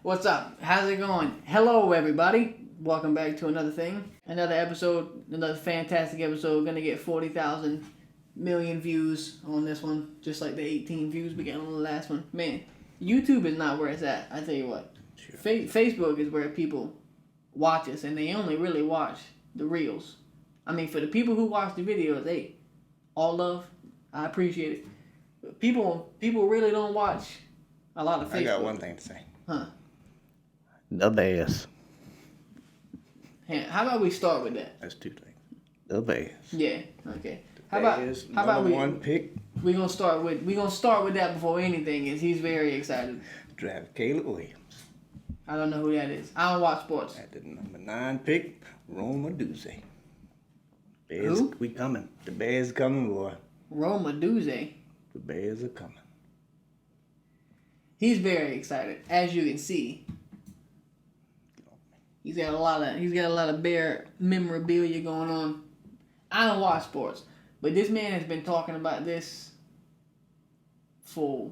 What's up? How's it going? Hello, everybody. Welcome back to another thing. Another episode, another fantastic episode. Gonna get 40,000 million views on this one, just like the 18 views we got on the last one. Man, YouTube is not where it's at. I tell you what. Sure. Facebook is where people watch us, and they only really watch the reels. I mean, for the people who watch the videos, hey, all love. I appreciate it. But people really don't watch a lot of Facebook. I got one thing to say. Huh? The Bears. How about we start with that? That's two things. The Bears. Yeah. Okay. How Bears, about we one pick? We gonna start with that before anything is. He's very excited. Draft Caleb Williams. I don't know who that is. I don't watch sports. At the number 9 pick, Roma Duze. Bears, who? We coming. The Bears coming, boy. Roma Duze. The Bears are coming. He's very excited, as you can see. He's got a lot of Bear memorabilia going on. I don't watch sports, but this man has been talking about this for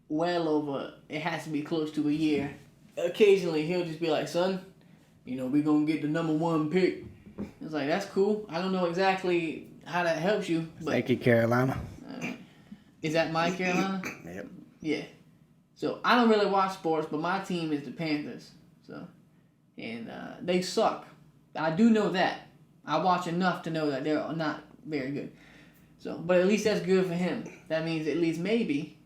well over. It has to be close to a year. Occasionally, he'll just be like, "Son, we're gonna get the number 1 pick." It's like, that's cool. I don't know exactly how that helps you, but thank you, Carolina. Is that my Carolina? Yep. Yeah. So I don't really watch sports, but my team is the Panthers. And they suck. I do know that. I watch enough to know that they're not very good. So, but at least that's good for him. That means at least maybe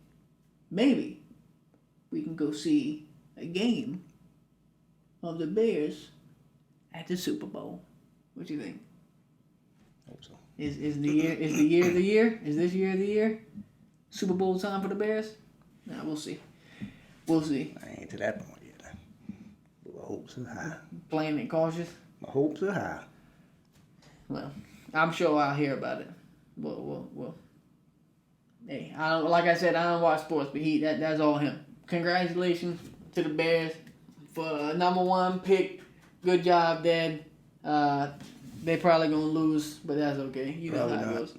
we can go see a game of the Bears at the Super Bowl. What do you think? Hope so. Is the year the year? Is this year the year? Super Bowl time for the Bears? Nah, we'll see. We'll see. I ain't to that point yet. But my hopes are high. Playing it cautious? My hopes are high. Well, I'm sure I'll hear about it. Well. Hey, like I said, I don't watch sports, but that's all him. Congratulations to the Bears for number 1 pick. Good job, Dad. They probably gonna lose, but that's okay. You know how it goes.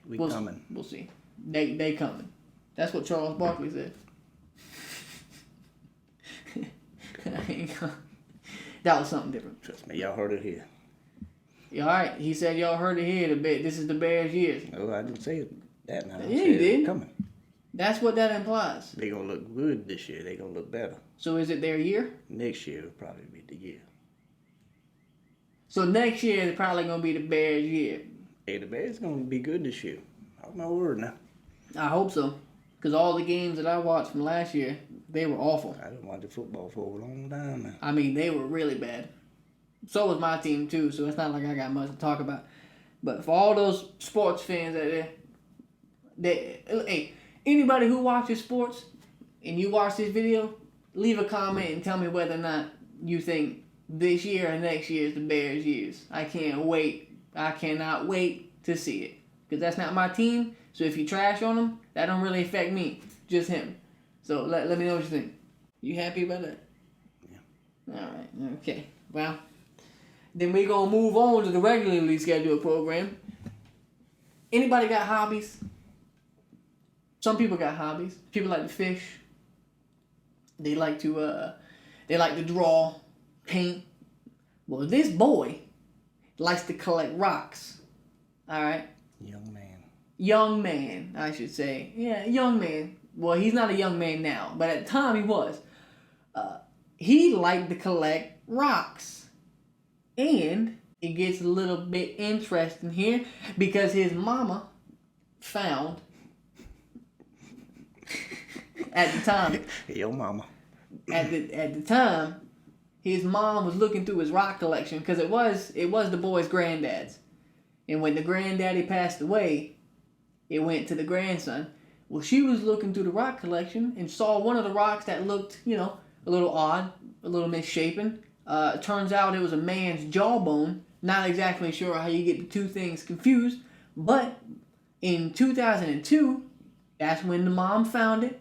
We'll coming. We'll see. They coming. That's what Charles Barkley said. That was something different. Trust me, y'all heard it here. Yeah, all right. He said y'all heard it here. This is the Bears' years. No, I didn't say that. Now. Yeah, you did. Coming. That's what that implies. They gonna look good this year. They gonna look better. So is it their year? Next year will probably be the year. So next year is probably gonna be the Bears' year. Hey, the Bears gonna be good this year. That's my word now. I hope so. Because all the games that I watched from last year, they were awful. I didn't watch the football for a long time now. I mean, they were really bad. So was my team, too, so it's not like I got much to talk about. But for all those sports fans out there, hey, anybody who watches sports and you watch this video, leave a comment and tell me whether or not you think this year or next year is the Bears' years. I can't wait. I cannot wait to see it. Because that's not my team, so if you trash on them, that don't really affect me. Just him. So let me know what you think. You happy about that? Yeah. Alright, okay. Well, then we gonna move on to the regularly scheduled program. Anybody got hobbies? Some people got hobbies. People like to fish. They like to draw, paint. Well, this boy likes to collect rocks. Alright? Young man, I should say. Yeah, young man. Well, he's not a young man now, but at the time he was. He liked to collect rocks. And it gets a little bit interesting here because his mama found at the time. Yo, mama. At the time, his mom was looking through his rock collection because it was the boy's granddad's. And when the granddaddy passed away, it went to the grandson. Well, she was looking through the rock collection and saw one of the rocks that looked, a little odd, a little misshapen. Turns out it was a man's jawbone. Not exactly sure how you get the two things confused. But in 2002, that's when the mom found it.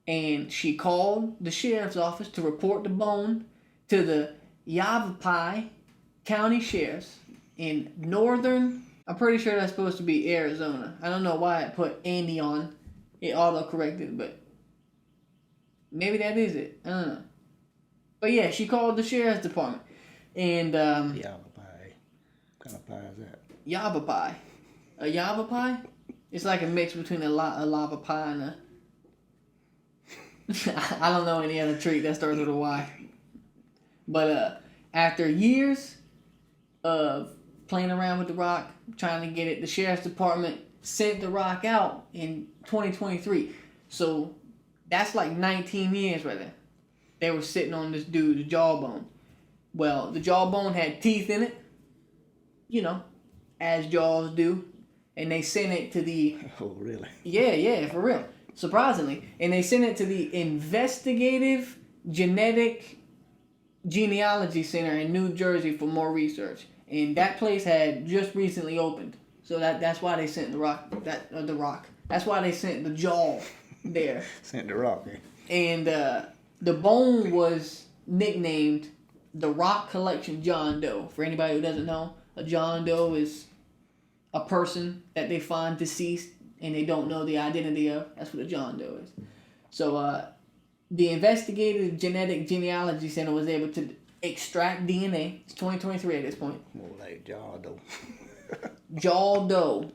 And she called the sheriff's office to report the bone to the Yavapai County Sheriff's in northern, I'm pretty sure that's supposed to be Arizona. I don't know why it put Andy on. It auto-corrected, but Maybe that is it. But yeah, she called the sheriff's department. And, Yava pie. What kind of pie is that? Yava pie. A Yava pie? It's like a mix between a lava pie and a... I don't know any other treat that starts with a Y. But after years of playing around with the rock, trying to get it, the sheriff's department sent the rock out in 2023. So that's like 19 years right there. They were sitting on this dude's jawbone. Well, the jawbone had teeth in it, you know, as jaws do. And they sent it to the... Oh, really? Yeah, for real. Surprisingly. And they sent it to the Investigative Genetic Genealogy Center in New Jersey for more research. And that place had just recently opened. So that's why they sent the rock. That's why they sent the jaw there. Sent the rock, eh? And the bone was nicknamed the Rock Collection John Doe. For anybody who doesn't know, a John Doe is a person that they find deceased and they don't know the identity of. That's what a John Doe is. So the Investigative Genetic Genealogy Center was able to extract DNA. It's 2023 at this point. More like Jaw Doe. Jaw Doe.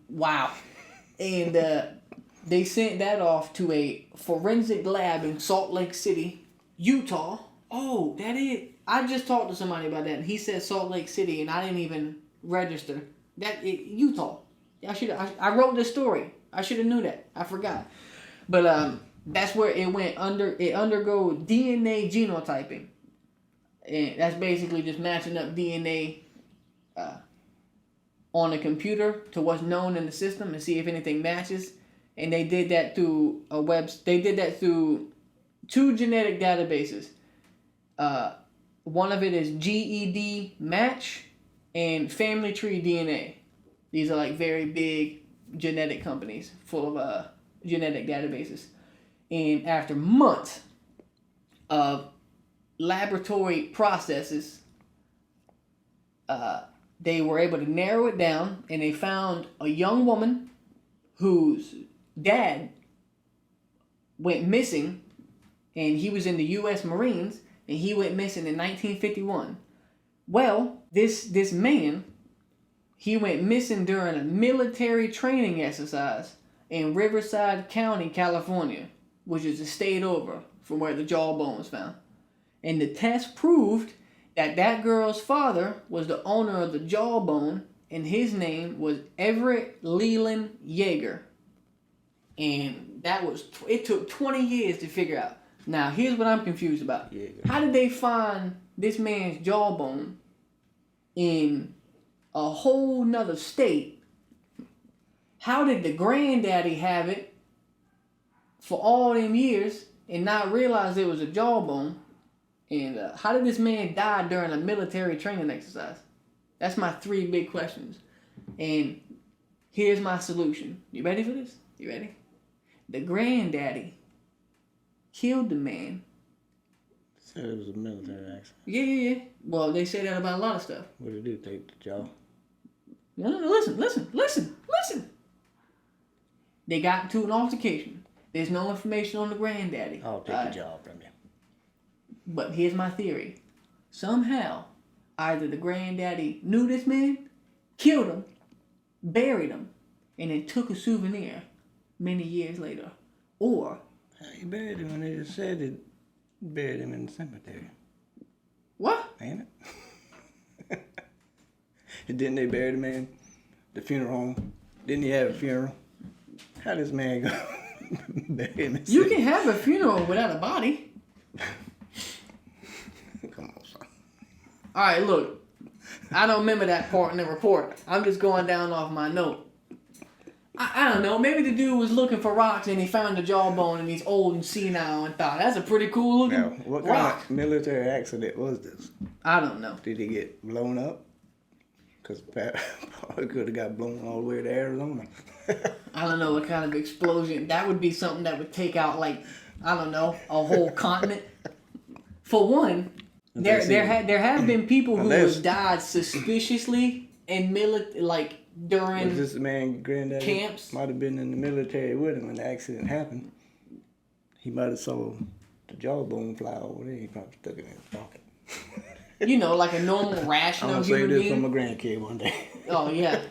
Wow. And they sent that off to a forensic lab in Salt Lake City, Utah. Oh, that is... I just talked to somebody about that, and he said Salt Lake City, and I didn't even register. Utah. I wrote this story. I should have knew that. I forgot. But that's where it went under. It undergo DNA genotyping, and that's basically just matching up DNA on a computer to what's known in the system and see if anything matches. And they did that through They did that through 2 genetic databases. One of it is GED Match and Family Tree DNA. These are like very big genetic companies full of genetic databases. And after months of laboratory processes, they were able to narrow it down, and they found a young woman whose dad went missing, and he was in the U.S. Marines, and he went missing in 1951. Well, this man, he went missing during a military training exercise in Riverside County, California, which is a state over from where the jawbone was found. And the test proved that girl's father was the owner of the jawbone, and his name was Everett Leland Yeager. And it took 20 years to figure out. Now, here's what I'm confused about. How did they find this man's jawbone in a whole nother state? How did the granddaddy have it for all them years and not realize it was a jawbone? And how did this man die during a military training exercise? That's my 3 big questions. And here's my solution. You ready for this? You ready? The granddaddy killed the man. Said it was a military accident. Yeah. Well, they say that about a lot of stuff. What did it do? Take the jaw? No, listen. They got into an altercation. There's no information on the granddaddy. I'll take the jaw from you. But here's my theory. Somehow, either the granddaddy knew this man, killed him, buried him, and then took a souvenir many years later. Or... How you buried him when they just said it buried him in the cemetery? What? Ain't it? And didn't they bury the man? The funeral home? Didn't he have a funeral? How does man go bury him in You can have a funeral without a body. Come on, son. Alright, look. I don't remember that part in the report. I'm just going down off my note. I don't know. Maybe the dude was looking for rocks and he found the jawbone and he's old and senile and thought, that's a pretty cool looking Now, what kind of military accident was this? I don't know. Did he get blown up? Because probably could have got blown all the way to Arizona. I don't know what kind of explosion. That would be something that would take out, like, I don't know, a whole continent. For one, there have been people who have died suspiciously in during Was this man granddaddy camps. might have been in the military with him when the accident happened. He might have saw the jawbone fly over there. He probably stuck it in his pocket. You know, like a normal, I'm rational gonna human save this being. for my grandkid one day. Oh, yeah.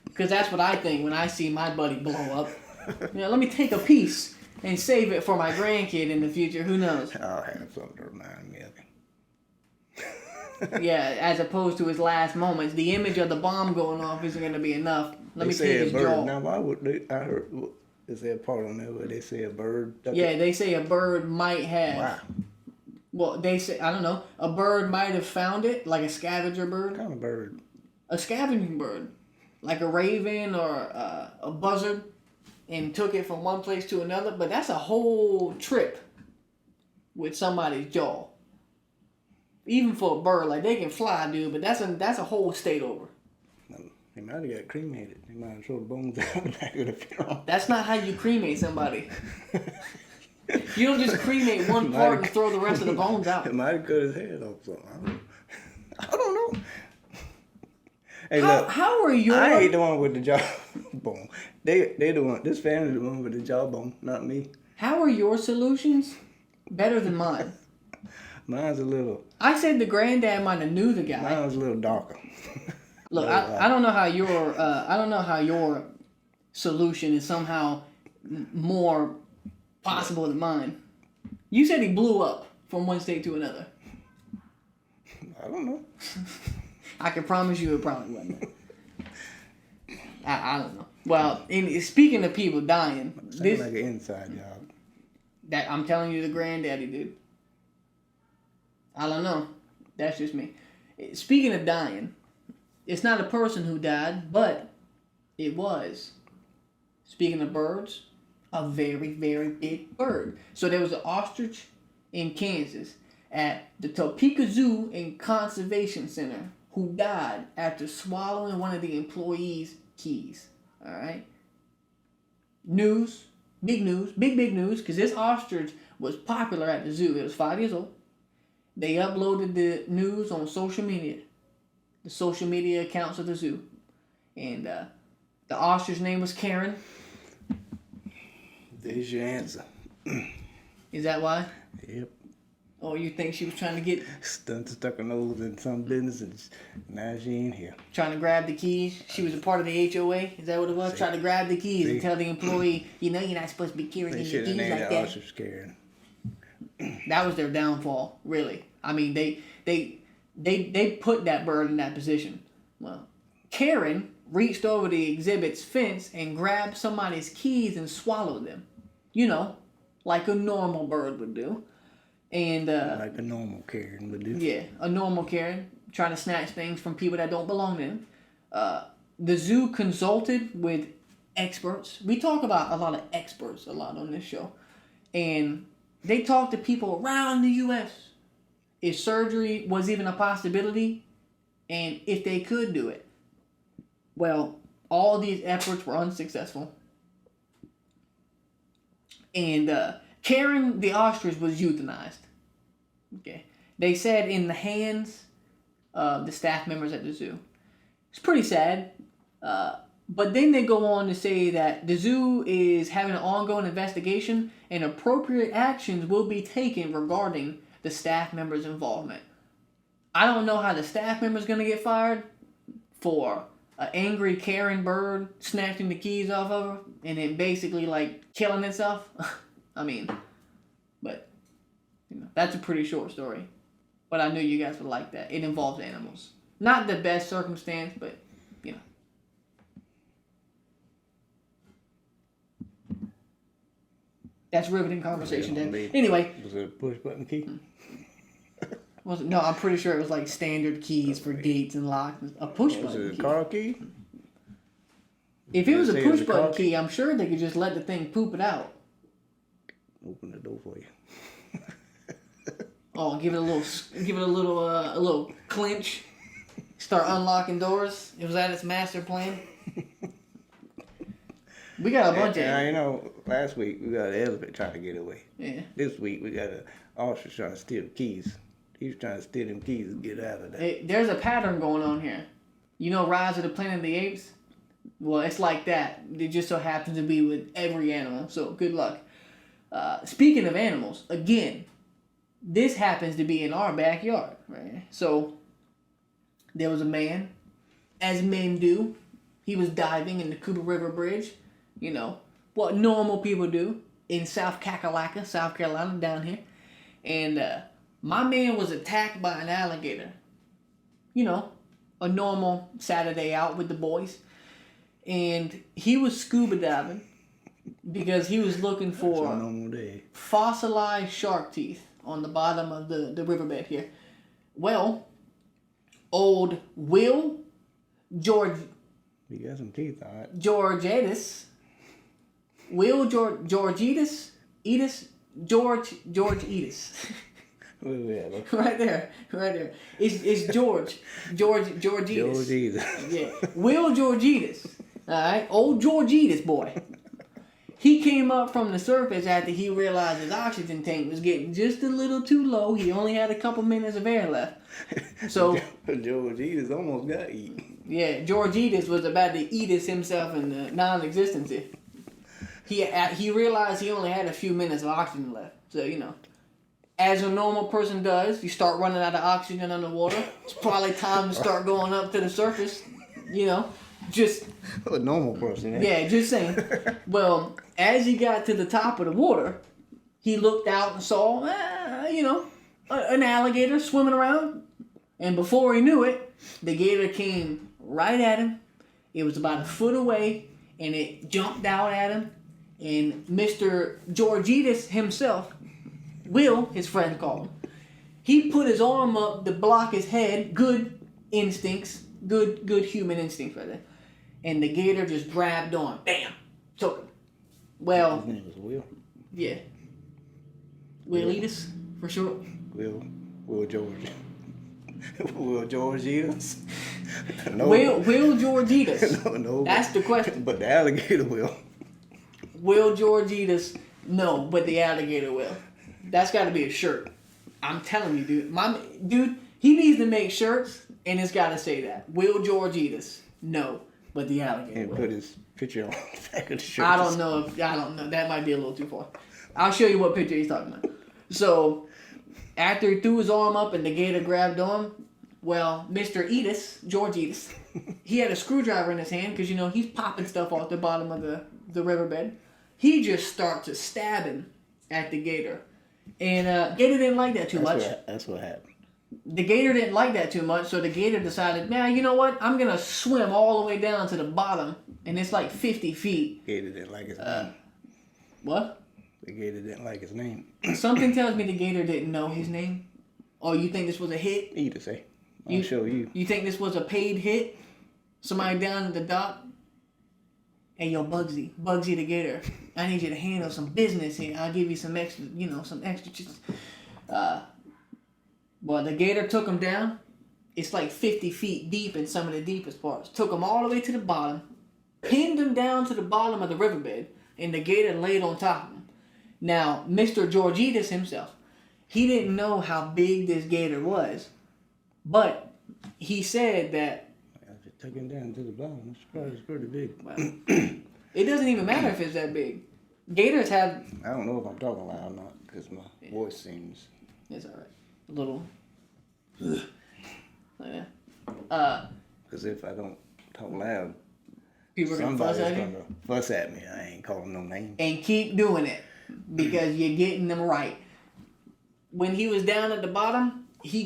Because that's what I think when I see my buddy blow up. You know, let me take a piece and save it for my grandkid in the future. Who knows? I'll have something to remind me of it. Yeah, as opposed to his last moments. The image of the bomb going off isn't going to be enough. Let me take his bird. jaw. Now, why would they? I heard. Is there a part on there where they say a bird? Yeah, they say a bird might have. Wow. Well, they say, I don't know, a bird might have found it, like a scavenger bird. What kind of bird? A scavenging bird. Like a raven or a buzzard, and took it from one place to another. But that's a whole trip with somebody's jaw. Even for a bird, like they can fly, dude, but that's a whole state over. He might have got cremated. He might have thrown the bones out the back of the funeral. That's not how you cremate somebody. You don't just cremate one part and throw the rest of the bones out. It might have cut his head off something. I don't know. Hey, how are you? I ain't the one with the jawbone. They the one. This family the one with the jawbone, not me. How are your solutions better than mine? Mine's a little. I said the granddad might have knew the guy. Mine was a little darker. Look, I don't know how your solution is somehow more possible than mine. You said he blew up from one state to another. I don't know. I can promise you it probably wasn't. I don't know. Well, speaking of people dying, Sounds like an inside job. That I'm telling you, the granddaddy dude. I don't know. That's just me. Speaking of dying, it's not a person who died, but it was. Speaking of birds, a very, very big bird. So there was an ostrich in Kansas at the Topeka Zoo and Conservation Center who died after swallowing one of the employees' keys. All right? News, big news, big news, because this ostrich was popular at the zoo. It was 5 years old. They uploaded the news on social media, the social media accounts of the zoo. And the ostrich's name was Karen. There's your answer. Is that why? Yep. Or you think she was trying to get... Stuck her nose in some business and now she ain't here. Trying to grab the keys? She was a part of the HOA? Is that what it was? Trying to grab the keys and tell the employee, you know you're not supposed to be carrying your keys like that. Ostrich Karen. That was their downfall, really. I mean, they put that bird in that position. Well, Karen reached over the exhibit's fence and grabbed somebody's keys and swallowed them. You know, like a normal bird would do. And like a normal Karen would do. Yeah, a normal Karen trying to snatch things from people that don't belong to them. The zoo consulted with experts. We talk about a lot of experts a lot on this show. And they talked to people around the U.S. if surgery was even a possibility and if they could do it. Well, all these efforts were unsuccessful. And Karen the ostrich was euthanized. Okay. They said in the hands of the staff members at the zoo. It's pretty sad. But then they go on to say that the zoo is having an ongoing investigation and appropriate actions will be taken regarding the staff members' involvement. I don't know how the staff member's going to get fired for an angry Karen bird snatching the keys off of her and then basically like killing itself. I mean, but you know, that's a pretty short story. But I knew you guys would like that. It involves animals. Not the best circumstance, but you know. That's riveting conversation, then. Anyway. Was it a push button key? No, I'm pretty sure it was like standard keys for gates and locks. A push button key. Was it a car key? If it was a push button key, I'm sure they could just let the thing poop it out. Open the door for you. Oh, give it a little clinch. Start unlocking doors. Was that its master plan? We got a bunch of. You know, last week we got an elephant trying to get away. Yeah. This week we got an ostrich trying to steal the keys. He was trying to steal them keys and get out of there. Hey, there's a pattern going on here. You know Rise of the Planet of the Apes? Well, it's like that. It just so happens to be with every animal. So good luck. Speaking of animals, again, this happens to be in our backyard, right? So there was a man, as men do. He was diving in the Cooper River Bridge, what normal people do in South Kakalaka, South Carolina, down here. And my man was attacked by an alligator. A normal Saturday out with the boys. And he was scuba diving because he was looking for fossilized shark teeth on the bottom of the riverbed here. Well, old Will George... He got some teeth on it. Georgitis. Will Georgitis? George Edis. Right there. It's George Edis. George Edis. Yeah. Will Georgitis. Alright? Old Georgitis boy. He came up from the surface after he realized his oxygen tank was getting just a little too low. He only had a couple minutes of air left. So George Edis almost got eaten. Yeah, George Edis was about to eat us himself into non-existence. He realized he only had a few minutes of oxygen left. So, as a normal person does, you start running out of oxygen underwater. It's probably time to start going up to the surface. Just... A normal person, Yeah, just saying. Well, as he got to the top of the water, he looked out and saw, an alligator swimming around. And before he knew it, the gator came right at him. It was about a foot away, and it jumped out at him. And Mr. Georgitis himself, Will, his friend called him, he put his arm up to block his head. Good instincts. Good human instincts right there. And the gator just grabbed on. Bam! Took him. Well... His name was Will? Yeah. Willitis, for sure. Will George. Will George is? No. Will Georgitis? No. That's the question. But the alligator will. Will Georgitis? No, but the alligator will. That's got to be a shirt. I'm telling you, dude. He needs to make shirts, and it's got to say that. Will Georgitis? No, but the alligator and will. Put his picture on the back of the shirt. I don't know. That might be a little too far. I'll show you what picture he's talking about. So, after he threw his arm up and the gator grabbed on, well, Mr. George Edis, he had a screwdriver in his hand because, he's popping stuff off the bottom of the riverbed. He just starts to stabbing at the gator. And Gator didn't like that too much. That's what happened. The gator didn't like that too much, so the gator decided, man, you know what? I'm going to swim all the way down to the bottom, and it's like 50 feet. Gator didn't like his name. What? The gator didn't like his name. Something tells me the gator didn't know his name. Or you think this was a hit? Either say. I'll show you. You think this was a paid hit? Somebody down at the dock? Hey, yo, Bugsy the gator. I need you to handle some business here. I'll give you some extra, some extra. Well, the gator took him down. It's like 50 feet deep in some of the deepest parts. Took him all the way to the bottom. Pinned him down to the bottom of the riverbed. And the gator laid on top of him. Now, Mr. Georgitis himself, he didn't know how big this gator was. But he said that... If it took him down to the bottom, it's pretty big. Well, it doesn't even matter if it's that big. Gators have... I don't know if I'm talking loud or not, because my voice seems... It's alright. A little... Yeah. Because if I don't talk loud, people are going to fuss at you? Somebody's going to fuss at me. I ain't calling no names. And keep doing it, because you're getting them right. When he was down at the bottom, he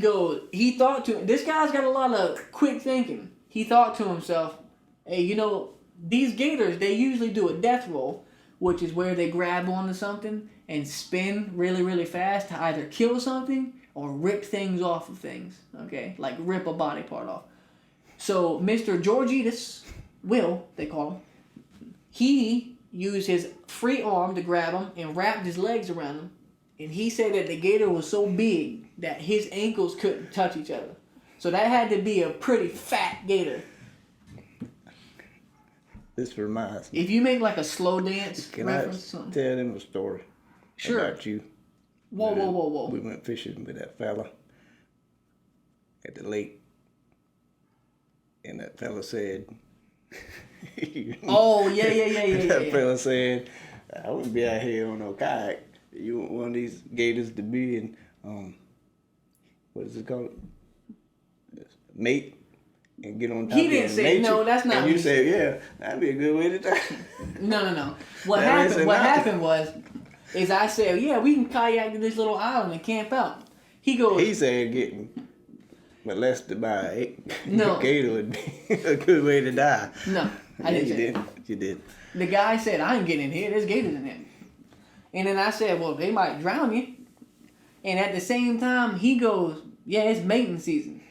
thought to... This guy's got a lot of quick thinking. He thought to himself, hey, these gators, they usually do a death roll, which is where they grab onto something and spin really, really fast to either kill something or rip things off of things, okay? Like rip a body part off. So Mr. Georgitis, Will, they call him, he used his free arm to grab him and wrapped his legs around him. And he said that the gator was so big that his ankles couldn't touch each other. So that had to be a pretty fat gator. This reminds me. If you make like a slow dance reference Can I tell them a story? Sure. About you? Whoa. We went fishing with that fella at the lake. And that fella said... Oh, yeah. That fella said, I wouldn't be out here on no kayak. You want one of these gators to be in, what is it called? Mate. And get on top He didn't of say, nature. no, that's not And what you he said, yeah, that'd be a good way to die. No. What That man happened? said What no. happened was, is I said, yeah, we can kayak to this little island and camp out. He goes, He said getting molested by a No. gator would be a good way to die. no, I Yeah, didn't you say did. that. You did. The guy said, I ain't getting in here. There's gators in here. And then I said, well, they might drown you. And at the same time, he goes, yeah, it's mating season.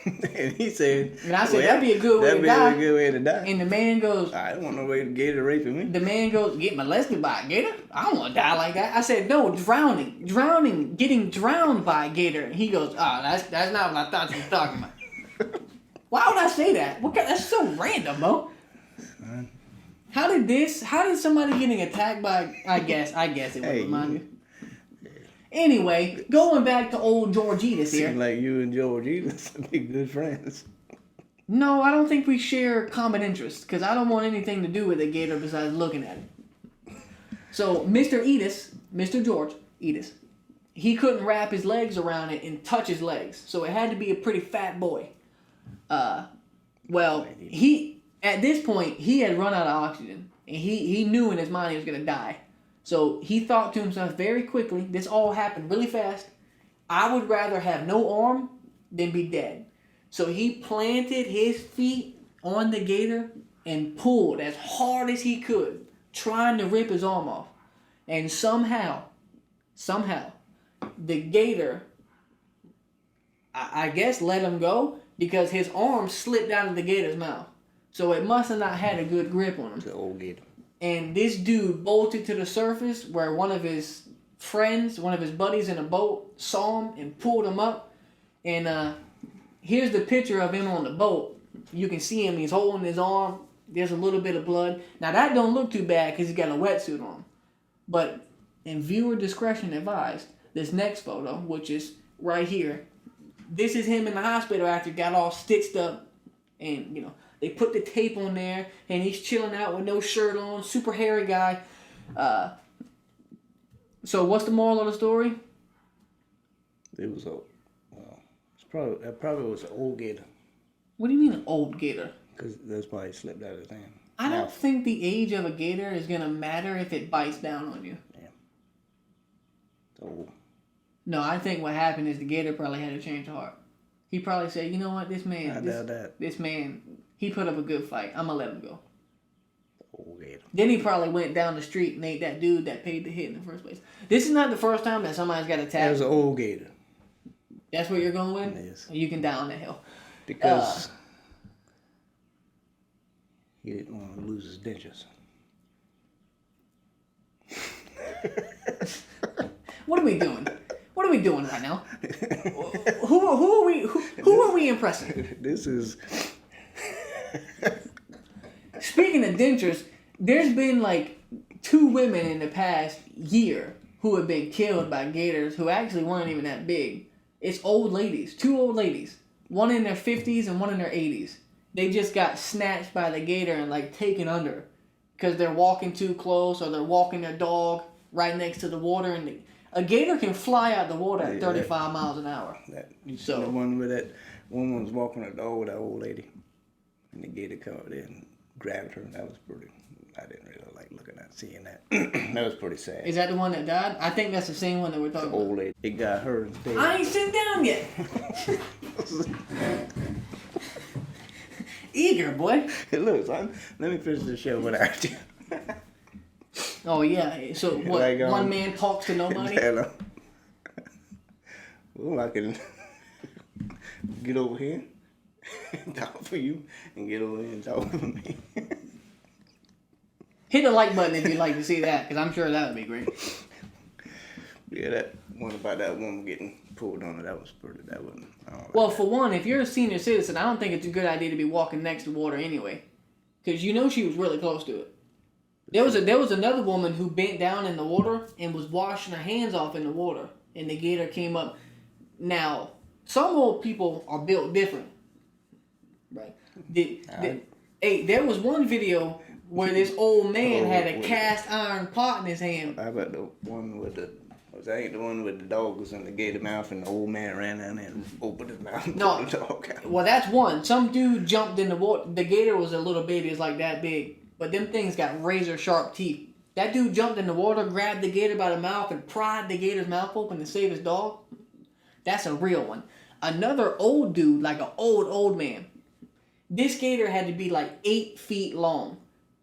And he said, And I said, that'd be a good way to die. That'd be a good way to die. And the man goes, I don't want no way to gator raping me. the man goes, get molested by a gator? I don't want to die like that. I said, no, drowning, getting drowned by a gator. And he goes, that's not what I thought you were talking about. Why would I say that? That's so random, Mo. How did somebody getting attacked by, I guess it would remind you. Anyway, going back to old Georgitas here. Seems like you and Georgitas would be good friends. No, I don't think we share common interests because I don't want anything to do with a gator besides looking at it. So, Mr. George Edis, he couldn't wrap his legs around it and touch his legs. So it had to be a pretty fat boy. At this point, he had run out of oxygen. And he knew in his mind he was going to die. So he thought to himself very quickly, this all happened really fast. I would rather have no arm than be dead. So he planted his feet on the gator and pulled as hard as he could, trying to rip his arm off. And somehow, the gator, I guess, let him go because his arm slipped out of the gator's mouth. So it must have not had a good grip on him. The old gator. And this dude bolted to the surface where one of his buddies in a boat saw him and pulled him up. And here's the picture of him on the boat. You can see him. He's holding his arm. There's a little bit of blood. Now, that don't look too bad because he's got a wetsuit on. But in viewer discretion advised, this next photo, which is right here, this is him in the hospital after he got all stitched up. And, they put the tape on there, and he's chilling out with no shirt on, super hairy guy. So what's the moral of the story? It was it probably was an old gator. What do you mean an old gator? Because that's why he slipped out of the thing. I don't think the age of a gator is going to matter if it bites down on you. Yeah. It's old. No, I think what happened is the gator probably had a change of heart. He probably said, you know what, this man, he put up a good fight. I'm going to let him go. Old gator. Then he probably went down the street and ate that dude that paid the hit in the first place. This is not the first time that somebody's got attacked. That was an old gator. That's what you're going with? Yes. You can die on that hill. Because he didn't want to lose his dentures. What are we doing? What are we doing right now? Who are we impressing? This is... Speaking of dentures, there's been like 2 women in the past year who have been killed by gators who actually weren't even that big. It's old ladies. 2 old ladies. One in their 50s and one in their 80s. They just got snatched by the gator and like taken under because they're walking too close or they're walking their dog right next to the water. And a gator can fly out the water at 35 miles an hour. You saw the one where that woman was walking her dog with that old lady. And the gator covered in and grabbed her. That was pretty... I didn't really like seeing that. That was pretty sad. Is that the one that died? I think that's the same one that we're talking about. Old lady. It got her instead. I ain't sitting down yet. Eager, boy. Hey, look, son, let me finish this show without you. Oh, yeah. So, what, like, one man talks to nobody? Hello. Well, I can get over here and talk for you and get over here and talk for me. Hit the like button if you'd like to see that, because I'm sure that would be great. Yeah, that one about that woman getting pulled on it, that was pretty, that wasn't... Well, for one, if you're a senior citizen, I don't think it's a good idea to be walking next to water anyway. Because you know she was really close to it. There was another woman who bent down in the water and was washing her hands off in the water. And the gator came up. Now, some old people are built different. Right? There was one video where this old man had a wait. cast iron pot in his hand. How about the one with the? Was that ain't the one with the dog was in the gator mouth and the old man ran down there and opened his mouth and No. pulled the dog out? Well, that's one. Some dude jumped in the water. The gator was a little baby, it's like that big, but them things got razor sharp teeth. That dude jumped in the water, grabbed the gator by the mouth, and pried the gator's mouth open to save his dog. That's a real one. Another old dude, like an old man. This gator had to be like 8 feet long.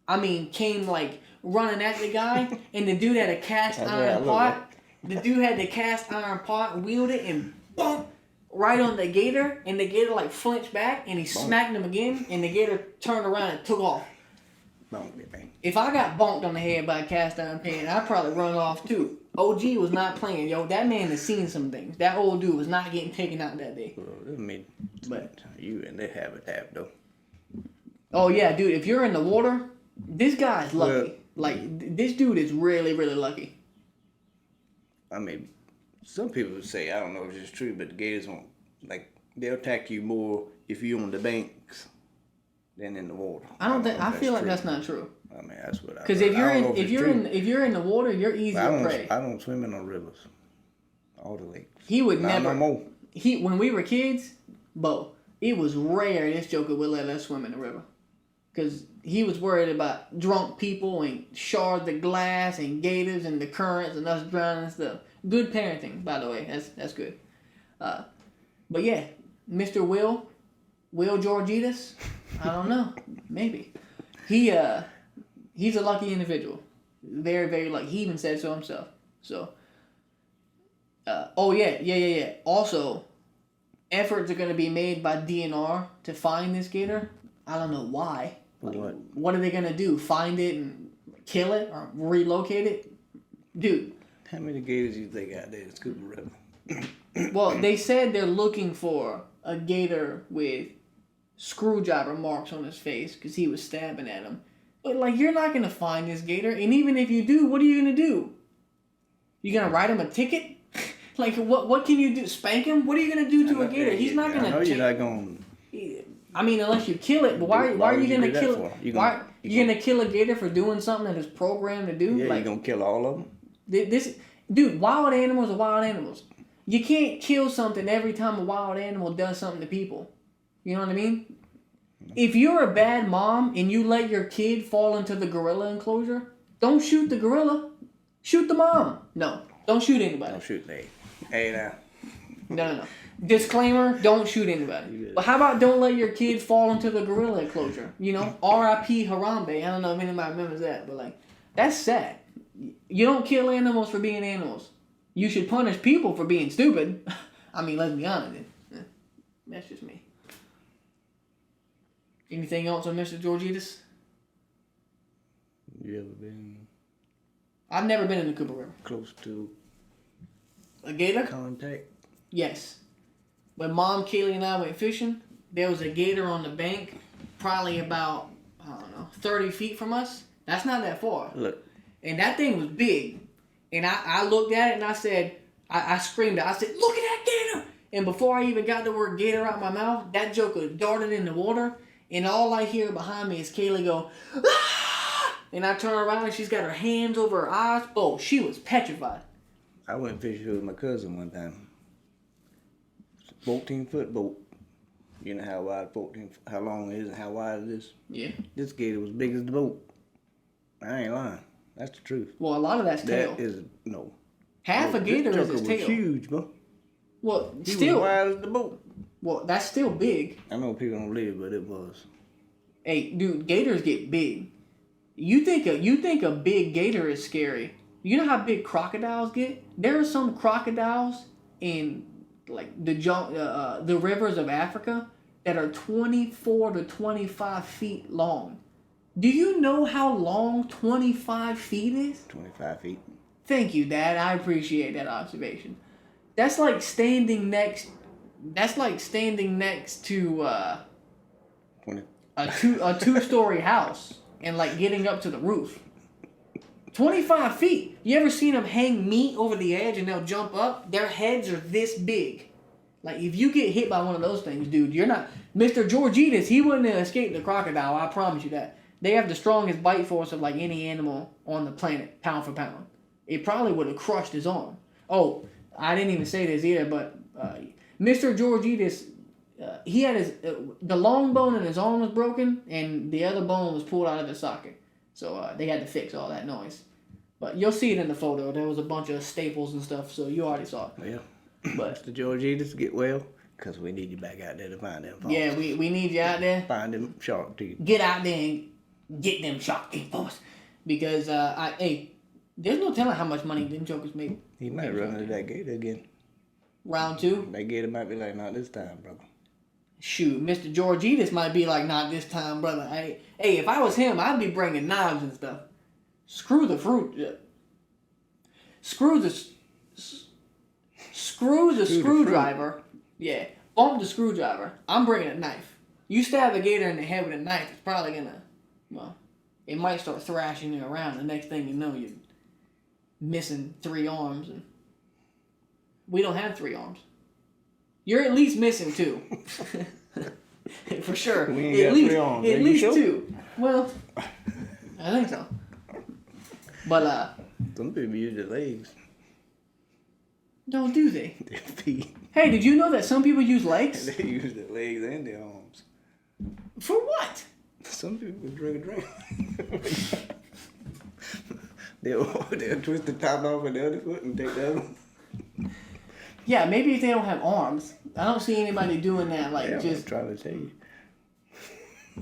I mean, came like running at the guy, and the dude had a cast iron pot. The dude had the cast iron pot, wheeled it, and bump right on the gator, and the gator like flinched back, and he smacked him again, and the gator turned around and took off. If I got bonked on the head by a cast iron pan, I'd probably run off too. OG was not playing, yo. That man has seen some things. That old dude was not getting taken out that day. Well, I mean, but you in their habitat though. Oh yeah, dude. If you're in the water, this guy's lucky. This dude is really, really lucky. I mean, some people would say, I don't know if it's true, but the gators won't, they'll attack you more if you're on the banks than in the water. I feel like that's not true. I mean, that's what I. Because if you're in the water, you're easy to prey. I don't swim in no rivers. All the lakes. He would not never. No more. When we were kids, it was rare this joker would let us swim in the river. Because he was worried about drunk people and shards of glass and gators and the currents and us drowning and stuff. Good parenting, by the way. That's good. But yeah, Mr. Will Georgitas, I don't know. Maybe. He's a lucky individual. Very, very lucky. He even said so himself. So, yeah. Also, efforts are going to be made by DNR to find this gator. I don't know why. What are they going to do? Find it and kill it or relocate it? Dude. How many gators do you think out there in Scuba River? Well, they said they're looking for a gator with screwdriver marks on his face because he was stabbing at him. But, you're not going to find this gator. And even if you do, what are you going to do? You going to write him a ticket? What can you do? Spank him? What are you going to do to a gator? He's not going to... I know you're not going to... I mean, unless you kill it, but why are you going to kill it? Why you going to kill a gator for doing something that it's programmed to do? Yeah, you're going to kill all of them? Dude, wild animals are wild animals. You can't kill something every time a wild animal does something to people. You know what I mean? If you're a bad mom and you let your kid fall into the gorilla enclosure, don't shoot the gorilla. Shoot the mom. No, don't shoot anybody. Don't shoot me. Hey, now. No. Disclaimer, don't shoot anybody. But how about don't let your kid fall into the gorilla enclosure? You know, R.I.P. Harambe. I don't know if anybody remembers that, but that's sad. You don't kill animals for being animals. You should punish people for being stupid. I mean, let's be honest. That's just me. Anything else on Mr. Georgitas? You ever been... I've never been in the Cooper River. Close to... a gator? Contact? Yes. When Mom, Kaylee, and I went fishing, there was a gator on the bank, probably about, 30 feet from us. That's not that far. Look. And that thing was big. And I looked at it and I said, I screamed out, I said, look at that gator! And before I even got the word gator out my mouth, that joker darted in the water. And all I hear behind me is Kaylee go, ah! And I turn around and she's got her hands over her eyes. Oh, she was petrified. I went fishing with my cousin one time. 14-foot boat. You know how wide how long it is and how wide it is? Yeah. This gator was big as the boat. I ain't lying. That's the truth. Well, a lot of that's tail. That is, no. Half a gator is his tail. Was huge, bro. Well, he still. was wide as the boat. Well, that's still big. I know people don't believe it, but it was. Hey, dude, gators get big. You think a big gator is scary. You know how big crocodiles get? There are some crocodiles in the rivers of Africa that are 24 to 25 feet long. Do you know how long 25 feet is? 25 feet. Thank you, Dad. I appreciate that observation. That's like standing next to a two-story house and getting up to the roof. 25 feet. You ever seen them hang meat over the edge and they'll jump up? Their heads are this big. If you get hit by one of those things, dude, you're not... Mr. Georgitas, he wouldn't have escaped the crocodile, I promise you that. they have the strongest bite force of like any animal on the planet, pound for pound. It probably would have crushed his arm. Oh, I didn't even say this either, but Mr. Georgides, he had the long bone in his arm was broken, and the other bone was pulled out of his socket. So they had to fix all that noise. But you'll see it in the photo. There was a bunch of staples and stuff, so you already saw it. Yeah. But Mr. Georgides, get well, because we need you back out there to find them folks. yeah, we need you out there. Find them shark teeth. Get out there and get them shark teeth for us. Because, there's no telling how much money them jokers made. He might run into that gator again. Round 2. That gator might be like, not this time, brother. Shoot, Mr. Georgides might be like, not this time, brother. Hey, if I was him, I'd be bringing knives and stuff. Screw the fruit. Screw the screwdriver. Yeah, bump the screwdriver. I'm bringing a knife. You stab a gator in the head with a knife, it's probably gonna, well, it might start thrashing you around. The next thing you know, you're missing 3 arms, and we don't have 3 arms. You're at least missing 2. For sure. We ain't got 3 arms. At least 2. Well, I think so. But some people use their legs. Don't do they? Their feet. Hey, did you know that some people use legs? They use their legs and their arms. For what? Some people drink a drink. They'll twist the top off of the other foot and take the other one. Yeah, maybe if they don't have arms. I don't see anybody doing that. Like, Yeah, just. I'm trying to tell you.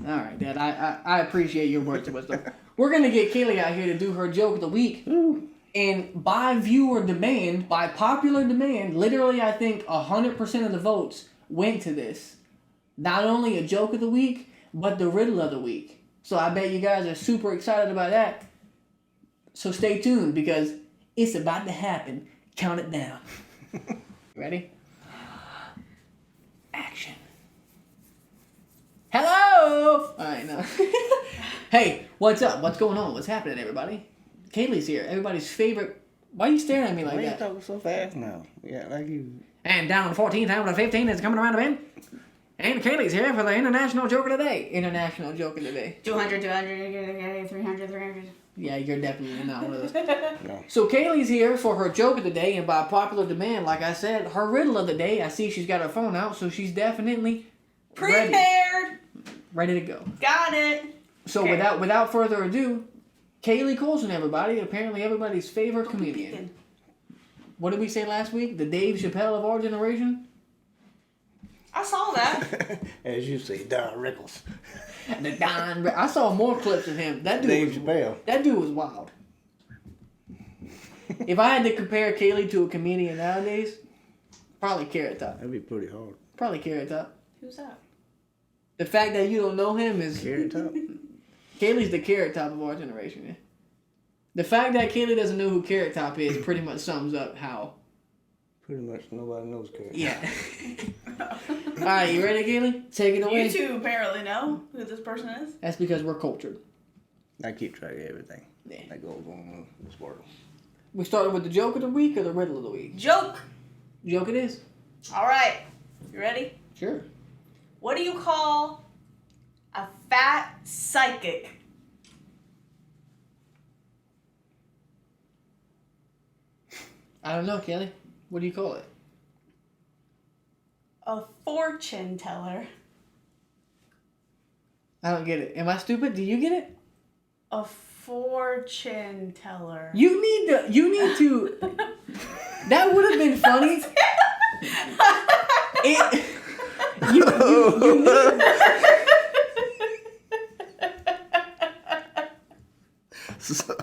All right, Dad. I appreciate your words of wisdom. We're gonna get Kaylee out here to do her joke of the week. Ooh. And by viewer demand, by popular demand, literally I think 100% of the votes went to this. Not only a joke of the week, but the riddle of the week. So I bet you guys are super excited about that. So stay tuned because it's about to happen. Count it down. Ready? Action. Hello! Alright, no. Hey, what's up? What's going on? What's happening, everybody? Kaylee's here. Everybody's favorite. Why are you staring at me like Why that? you talking so fast now? Yeah, like you. And down 14th out of 15 is coming around the bend. And Kaylee's here for the International Joke of the Day. International Joke of the Day. 200, 300, 300. Yeah, you're definitely not one of those. No. So Kaylee's here for her joke of the day, and by popular demand, like I said, her riddle of the day. I see she's got her phone out, so she's definitely Prepared. ready to go. Got it. So Okay. without further ado, Kaylee Coulson, everybody. Apparently everybody's favorite comedian. What did we say last week? The Dave Chappelle of our generation? I saw that. As you say, Don Rickles. The Don. I saw more clips of him. That dude Dave was, Chappelle. That dude was wild. If I had to compare Kaylee to a comedian nowadays, probably Carrot Top. That'd be pretty hard. Probably Carrot Top. Who's that? The fact that you don't know him is... Carrot Top? Kaylee's the Carrot Top of our generation. Yeah. The fact that Kaylee doesn't know who Carrot Top is pretty much sums up how... Pretty much nobody knows Carrot Top. Yeah. Alright, you ready, Kaylee? Take it away. You two apparently know who this person is. That's because we're cultured. I keep track of everything. Yeah. That goes on in this world. We started with the joke of the week or the riddle of the week? Joke. Joke it is. All right. You ready? Sure. What do you call a fat psychic? I don't know, Kelly. What do you call it? A fortune teller. I don't get it. Am I stupid? Do you get it? A fortune teller. You need to. That would have been funny. You need. So,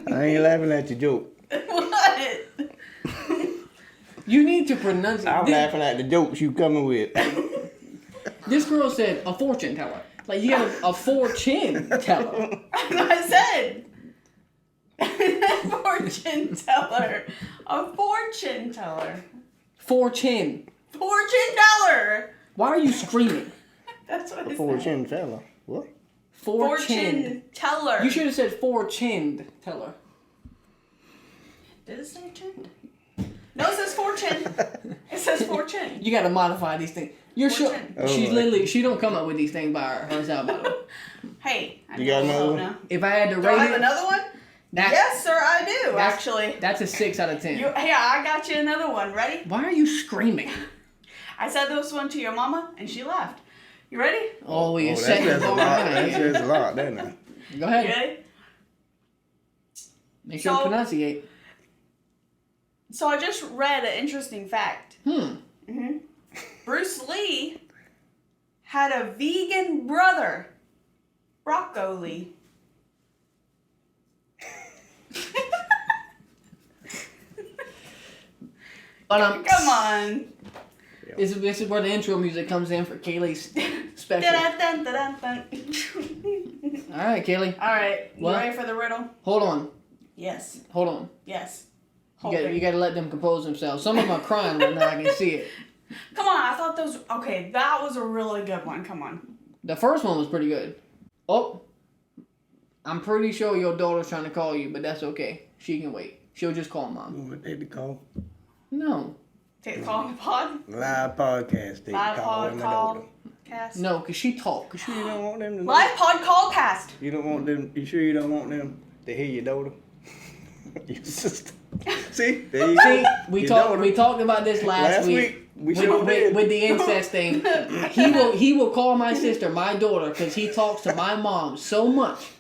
I ain't laughing at your joke. What? You need to pronounce it. I'm laughing at the jokes you coming with. This girl said a fortune teller. Like you got a fortune teller. I said fortune teller. A fortune teller. Fortune. Fortune teller. Why are you screaming? That's what I said. Fortune fella. What? Fortune teller. You should have said fortune teller. Did it say chin? No, it says fortune. It says fortune. You got to modify these things. You're sure? Fortune. She's literally. She don't come up with these things by herself. By the way. Hey, I You know got a another little one? now. If I had to Do I rate have it, another one? Yes, sir, I do, actually. That's a 6 out of 10. Yeah, I got you another one. Ready? Why are you screaming? I said this one to your mama, and she laughed. You ready? Oh, you're that setting says the a bar lot. high. That says a lot, doesn't it? Go You ahead. ready? Make sure So- you pronunciate. So I just read an interesting fact. Hmm. Bruce Lee had a vegan brother, Broccoli. But Come on. This is where the intro music comes in for Kaylee's special. Dun, dun, dun, dun. All right, Kaylee. All right, you What? ready for the riddle? Hold on. Yes. Hold on. Yes. You got to let them compose themselves. Some of them are crying right now. I can see it. Come on, I thought those. Okay, that was a really good one. Come on. The first one was pretty good. Oh, I'm pretty sure your daughter's trying to call you, but that's okay. She can wait. She'll just call mom. What they call? No. Take the call on the pod. Live podcast. They Live call pod them call cast. No, because she talk. You don't want them to know. Live pod call cast. You don't want them. You sure you don't want them to hear your daughter? Your sister. See, there you See, go. we Your talked. daughter. We talked about this last week. We sure did. With the incest thing. He will call my sister my daughter because he talks to my mom so much.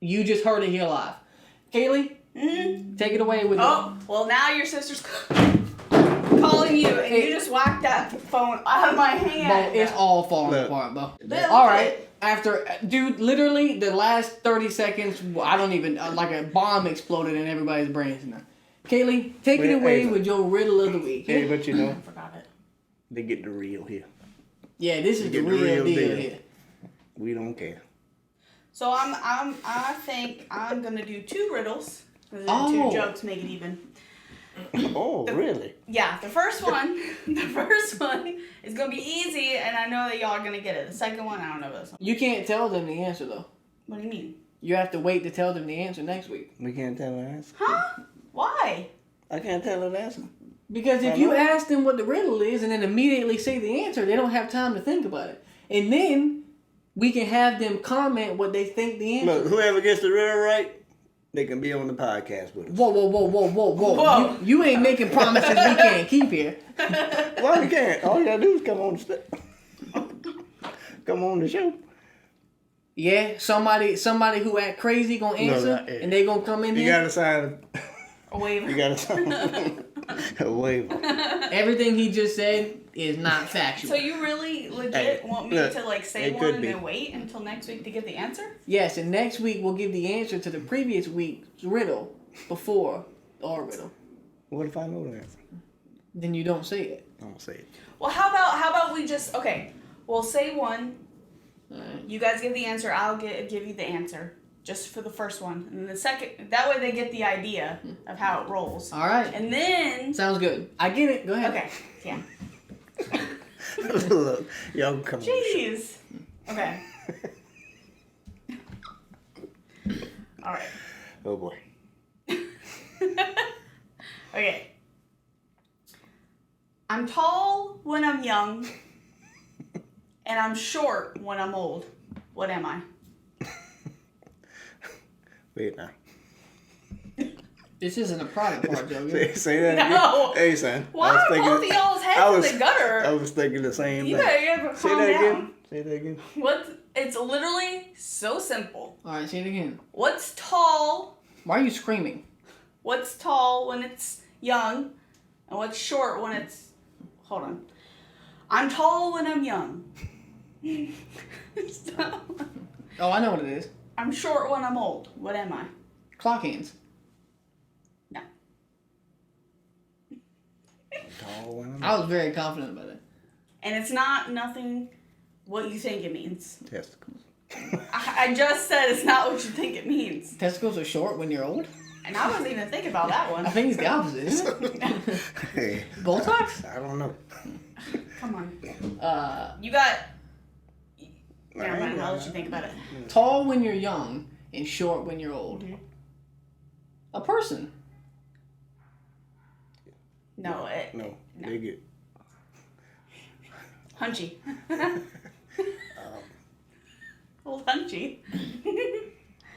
You just heard it here live. Kaylee, take it away with Oh, well now your sister's calling you, and you just whacked that phone out of my hand. Bro, it's all falling Look. apart, bro. Look. All right. After, dude, literally the last 30 seconds, I don't even, like a bomb exploded in everybody's brains now. Kaylee, take it Well, away hey. with your riddle of the week. Hey, but you know, I forgot it. they get the real here. Yeah, this is the Get the real real deal deal. here. We don't care. So I think I'm gonna do 2 riddles. 'Cause then Oh. 2 jokes make it even. Oh, really? Yeah, the first one is gonna be easy, and I know that y'all are gonna get it. The second one, I don't know this one. You can't tell them the answer, though. What do you mean? You have to wait to tell them the answer next week. We can't tell her answer. Huh? Why? I can't tell her the answer. Because if I you know. ask them what the riddle is and then immediately say the answer, they don't have time to think about it. And then we can have them comment what they think the answer Look, is. whoever gets the riddle right, they can be on the podcast with us. Whoa, whoa, whoa, whoa, whoa, whoa. Whoa. You ain't making promises we can't keep here. Well, we can't. All you gotta do is come on come on the show. Yeah, somebody who act crazy gonna answer, not it. and they gonna come in You here. gotta sign A waiver. You gotta sign a waiver. Everything he just said is not factual. So you really legit Hey, want me look, to like say it one could and be. then wait until next week to get the answer? Yes, and next week we'll give the answer to the previous week's riddle before our riddle. What if I know the answer? Then you don't say it. I don't say it. Well, how about we just we'll say one. Alright. You guys give the answer. I'll give you the answer just for the first one, and then the second. That way they get the idea of how it rolls. All right. And then Sounds good. I get it. Go ahead. okay, yeah. Look, y'all can come on the show. Jeez. Okay. All right. Oh boy. Okay. I'm tall when I'm young, and I'm short when I'm old. What am I? Wait now. This isn't a private part, Joe. Say that No. again. Hey, son. Why are both of y'all's I heads was- in the gutter? I was thinking the same You thing. better Say calm that down. again. Say that again. It's literally so simple. All right, say it again. What's tall? Why are you screaming? What's tall when it's young, and what's short when it's? Hold on. I'm tall when I'm young. Stop. Oh, I know what it is. I'm short when I'm old. What am I? Clock hands. No. Tall when I'm I was very confident about it. And it's nothing what you think it means. testicles. I just said it's not what you think it means. Testicles are short when you're old. And I wasn't even thinking about that I one. think it's the opposite, isn't it? Hey, Botox? I don't know. Come on. You got. Never mind. I'll let you think about it. Tall when you're young and short when you're old. Mhm. A person. No, No, no. they get Hunchy. Old Hunchy.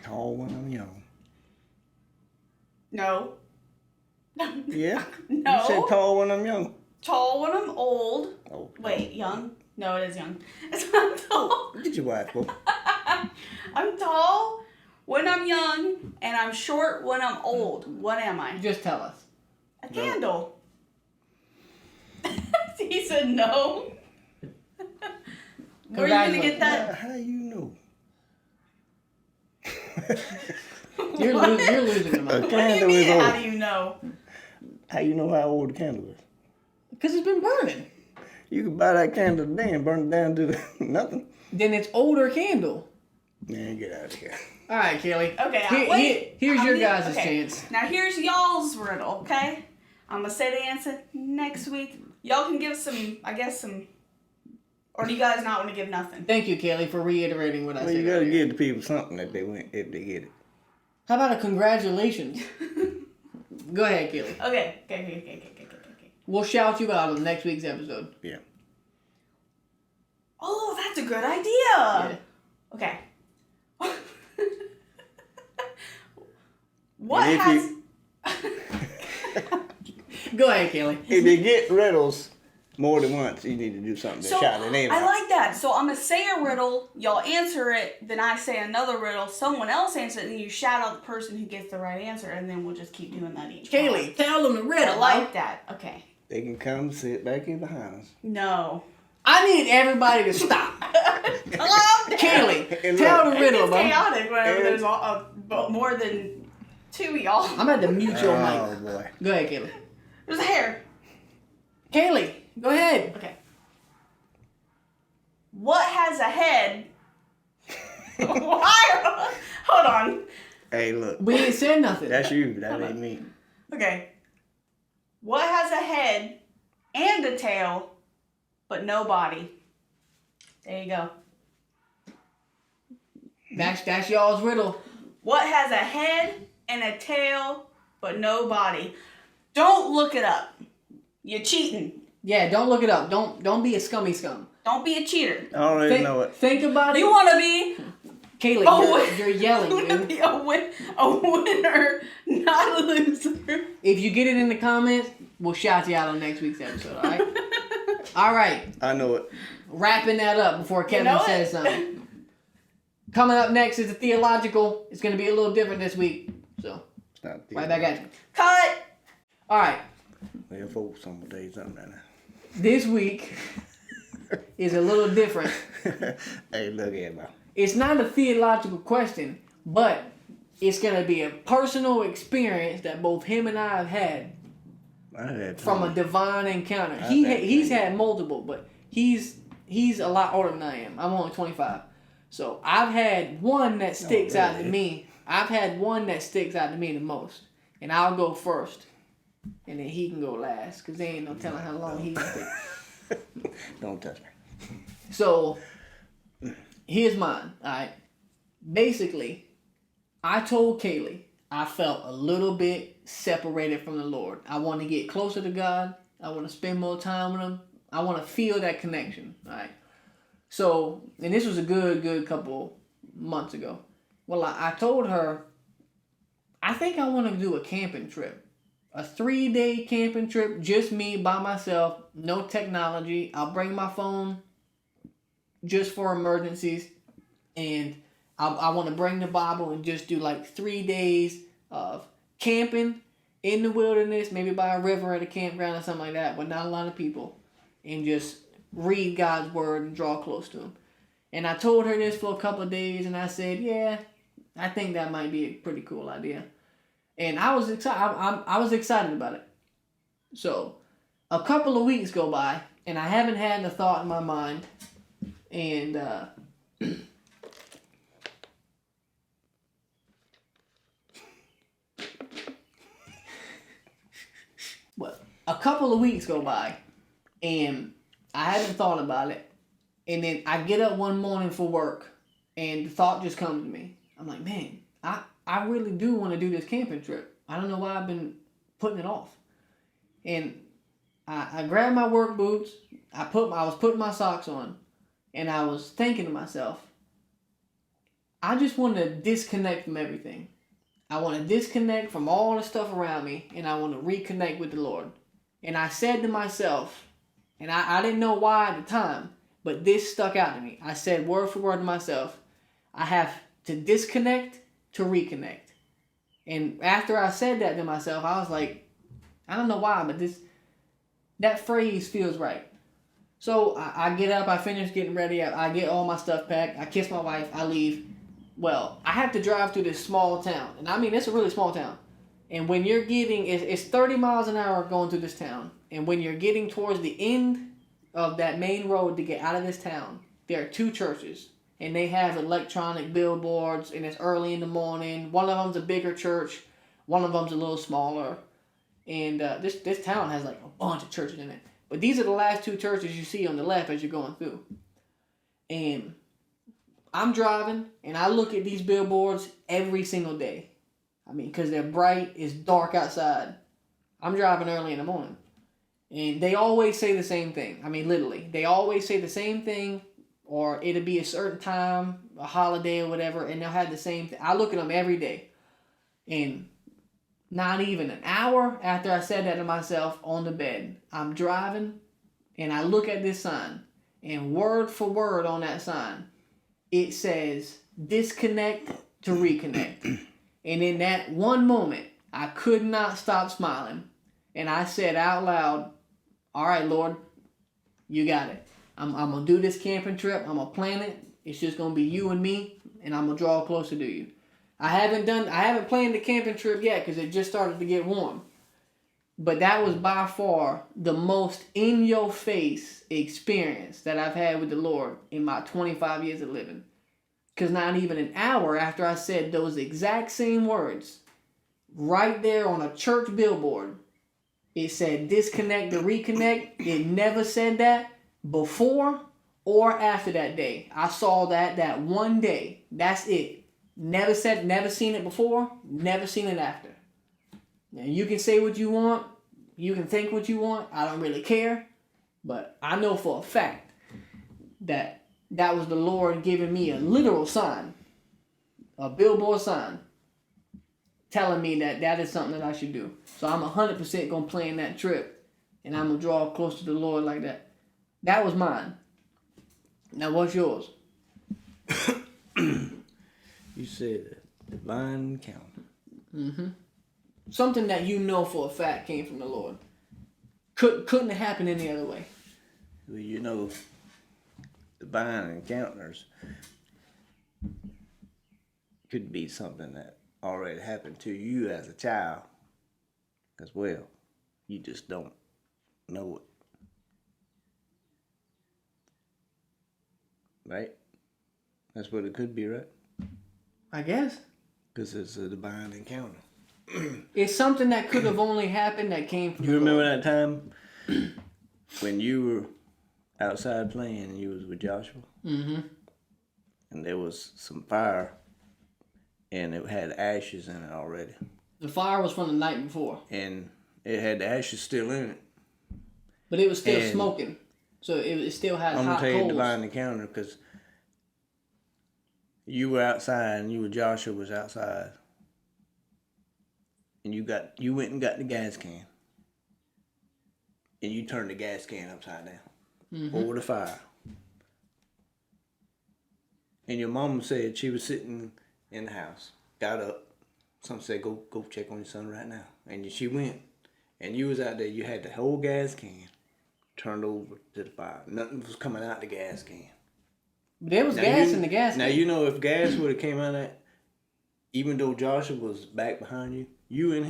tall when I'm young. No. Yeah? No. You said tall when I'm young. Tall when I'm old. Oh. Wait, young? No, it is young. I'm tall. Get your wife, boy. I'm tall when I'm young, and I'm short when I'm old. What am I? Just tell us. A candle. He said no. Where are you gonna get that? How you know? You're losing the money. What do you Candle mean? is old. How do you know? How you know how old the candle is? Because it's been burning. You can buy that candle today and burn it down to nothing. Then it's older candle. Man, get out of here. All right, Kelly. Okay, wait. Here's your I'm guys' okay. chance. Now here's y'all's riddle, okay? I'm gonna say the answer next week. Y'all can give some, or do you guys not want to give nothing? Thank you, Kelly, for reiterating what I Well, said. you gotta earlier. give the people something if they get it. How about a congratulations? Go ahead, Kelly. Okay. We'll shout you out on next week's episode. Yeah. Oh, that's a good idea. Yeah. Okay. What And if has... Go ahead, Kelly. If you get riddles more than once, you need to do something to So, shout the name I out. like that. So I'm going to say a riddle, y'all answer it, then I say another riddle, someone else answers it, and you shout out the person who gets the right answer, and then we'll just keep doing that each Kelly, tell them the time. riddle. I like that. Okay. They can come sit back here behind us. No. I need everybody to stop. Calm down. Kelly, And tell look, the It riddle, gets bro. chaotic whenever And- there's more than two of y'all. I'm about to mute your Oh mic. boy. Go ahead, Kelly. There's a hair. Kelly, go ahead. Okay. What has a head? Why? Hold on. Hey, look. We ain't said nothing. That's you. That ain't me. Okay. What has a head and a tail, but no body? There you go. That's y'all's riddle. What has a head and a tail, but no body? Don't look it up. You're cheating. Yeah, don't look it up. Don't be a scummy scum. Don't be a cheater. I already know it. Think about it. You want to be Kaylee, Oh, you're yelling, you want to dude. be a winner, not a loser. If you get it in the comments, we'll shout you out on next week's episode, alright? Alright, I know it. wrapping that up before Kevin know says it. something. Coming up next is the theological. It's going to be a little different this week. So, It's not right back at you. Cut. Alright, Well, folks, I'm gonna tell you something right now. this week is a little different. Hey, look here, man. It's not a theological question, but it's going to be a personal experience that both him and I have had I had from a time. divine encounter. I've He's had had multiple, but he's a lot older than I am. I'm only 25. So I've had one that sticks out to really? me. I've had one that sticks out to me the most. And I'll go first. And then he can go last. Because there ain't no telling how long he can take. Don't touch me. So, here's mine, alright? Basically, I told Kaylee I felt a little bit separated from the Lord. I want to get closer to God. I want to spend more time with Him. I want to feel that connection, alright? So, and this was a good couple months ago. Well, I told her, I think I want to do a camping trip. A 3-day camping trip, just me by myself, no technology. I'll bring my phone just for emergencies. And I want to bring the Bible and just do like 3 days of camping in the wilderness, maybe by a river at a campground or something like that, but not a lot of people. And just read God's word and draw close to Him. And I told her this for a couple of days and I said, yeah, I think that might be a pretty cool idea. And I was excited. I was excited about it. So, a couple of weeks go by, and I haven't had the thought in my mind. And well, a couple of weeks go by, and I haven't thought about it. And then I get up one morning for work, and the thought just comes to me. I'm like, man, I really do want to do this camping trip. I don't know why I've been putting it off. And I grabbed my work boots. I was putting my socks on, and I was thinking to myself, I just want to disconnect from everything. I want to disconnect from all the stuff around me, and I want to reconnect with the Lord. And I said to myself, and I didn't know why at the time, but this stuck out to me. I said word for word to myself, I have to disconnect to reconnect. And after I said that to myself, I was like, I don't know why, but that phrase feels right. So I get up, I finish getting ready, I get all my stuff packed, I kiss my wife, I leave. Well, I have to drive through this small town. And I mean, it's a really small town. And when you're it's 30 miles an hour going through this town. And when you're getting towards the end of that main road to get out of this town, there are 2 churches. And they have electronic billboards, and it's early in the morning. One of them's a bigger church. One of them's a little smaller. And this town has like a bunch of churches in it. But these are the last 2 churches you see on the left as you're going through. And I'm driving, and I look at these billboards every single day. I mean, because they're bright, it's dark outside. I'm driving early in the morning. And they always say the same thing. I mean, literally. They always say the same thing, or it'll be a certain time, a holiday or whatever, and they'll have the same thing. I look at them every day. And not even an hour after I said that to myself on the bed, I'm driving, and I look at this sign, and word for word on that sign, it says, disconnect to reconnect. And in that one moment, I could not stop smiling. And I said out loud, all right, Lord, you got it. I'm going to do this camping trip. I'm going to plan it. It's just going to be you and me, and I'm going to draw closer to you. I haven't planned the camping trip yet because it just started to get warm. But that was by far the most in-your-face experience that I've had with the Lord in my 25 years of living. Because not even an hour after I said those exact same words, right there on a church billboard, it said disconnect to reconnect. It never said that before or after that day. I saw that one day. That's it. Never seen it before, never seen it after. Now you can say what you want, you can think what you want, I don't really care. But I know for a fact that was the Lord giving me a literal sign, a billboard sign, telling me that is something that I should do. So I'm 100% going to plan that trip, and I'm going to draw close to the Lord like that. That was mine. Now what's yours? You said divine encounter. Mm-hmm. Something that you know for a fact came from the Lord. Couldn't have happened any other way. Well, you know, divine encounters could be something that already happened to you as a child. As well, you just don't know it. Right? That's what it could be, right? I guess. Because it's a divine encounter. It's something that could have only happened that came from You the remember Lord. that time when you were outside playing and you was with Joshua? Mm-hmm. And there was some fire and it had ashes in it already. The fire was from the night before. And it had the ashes still in it. But it was still And smoking. So it still had I'm hot going to tell you coals. divine encounter because you were outside and you and Joshua was outside. And you went and got the gas can. And you turned the gas can upside down. Over the fire. And your mama said she was sitting in the house. Got up. Some said, go check on your son right now. And she went. And you was out there. You had the whole gas can turned over to the fire. Nothing was coming out the gas can. But there was gas in the gas can. Now, you know, if gas would have came out of that, even though Joshua was back behind you, you and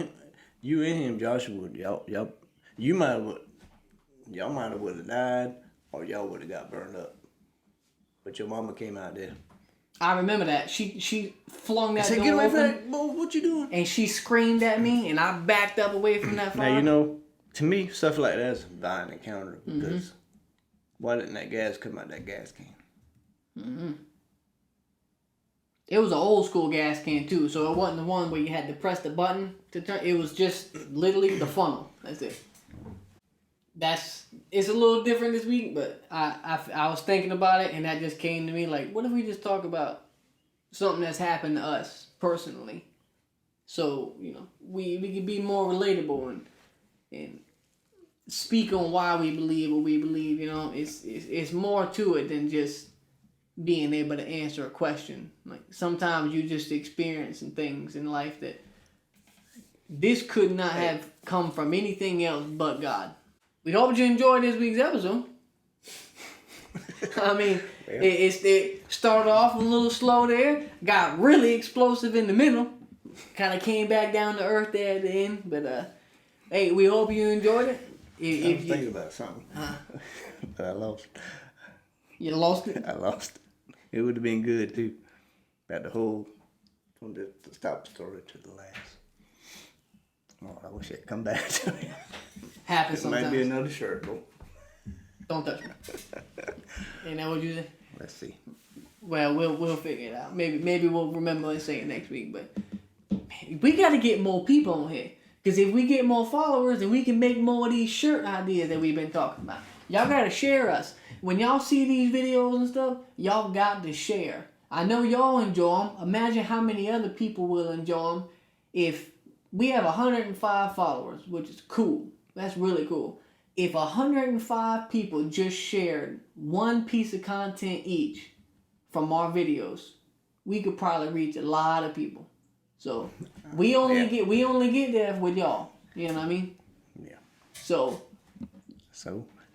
him, Joshua would, y'all might have would have died, or y'all would have got burned up. But your mama came out there. I remember that. She flung that door "Get away from open, that, boy, what you doing?" and she screamed at me, and I backed up away from that fire. Now, you know, to me, stuff like that is a divine encounter because why didn't that gas come out that gas can? Mm-hmm. It was an old school gas can too, so it wasn't the one where you had to press the button to turn. It was just literally the funnel. That's it. it's a little different this week, but I was thinking about it and that just came to me like, what if we just talk about something that's happened to us personally? So, we can be more relatable and speak on why we believe what we believe, it's more to it than just being able to answer a question. Like sometimes you just experiencing things in life that this could not have come from anything else but God. We hope you enjoyed this week's episode. I mean, it started off a little slow there, got really explosive in the middle, kind of came back down to earth there at the end. But hey, we hope you enjoyed it. I was thinking about something, but I lost. You lost it? I lost it. It would have been good too. About the whole, from the top story to the last. Oh, I wish I'd come back to it. Happens It sometimes. might be another shirt, bro. Don't touch me. Ain't that what you say? Let's see. Well, we'll figure it out. Maybe we'll remember and say it next week. But we got to get more people on here. Because if we get more followers, then we can make more of these shirt ideas that we've been talking about. Y'all got to share us. When y'all see these videos and stuff, y'all got to share. I know y'all enjoy them. Imagine how many other people will enjoy them. If we have 105 followers, which is cool. That's really cool. If 105 people just shared one piece of content each from our videos, we could probably reach a lot of people. So we only get there with y'all. You know what I mean? Yeah. So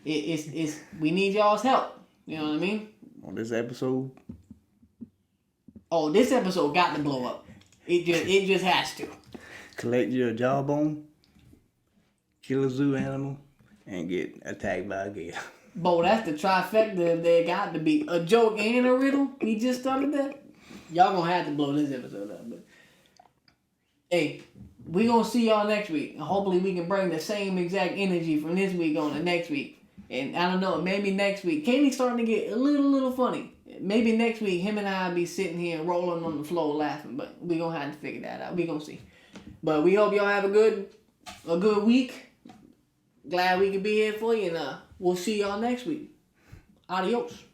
it's we need y'all's help. You know what I mean? On this episode. Oh, this episode got to blow up. It just has to. Collect your jawbone, kill a zoo animal, and get attacked by a gator. Bo, that's the trifecta. There got to be a joke and a riddle. We just started that. Y'all gonna have to blow this episode up. But hey, we gonna see y'all next week. And hopefully we can bring the same exact energy from this week on to next week. And I don't know, maybe next week. Katie's starting to get a little funny. Maybe next week him and I'll be sitting here rolling on the floor laughing. But we gonna have to figure that out. We gonna see. But we hope y'all have a good week. Glad we could be here for you, and we'll see y'all next week. Adios.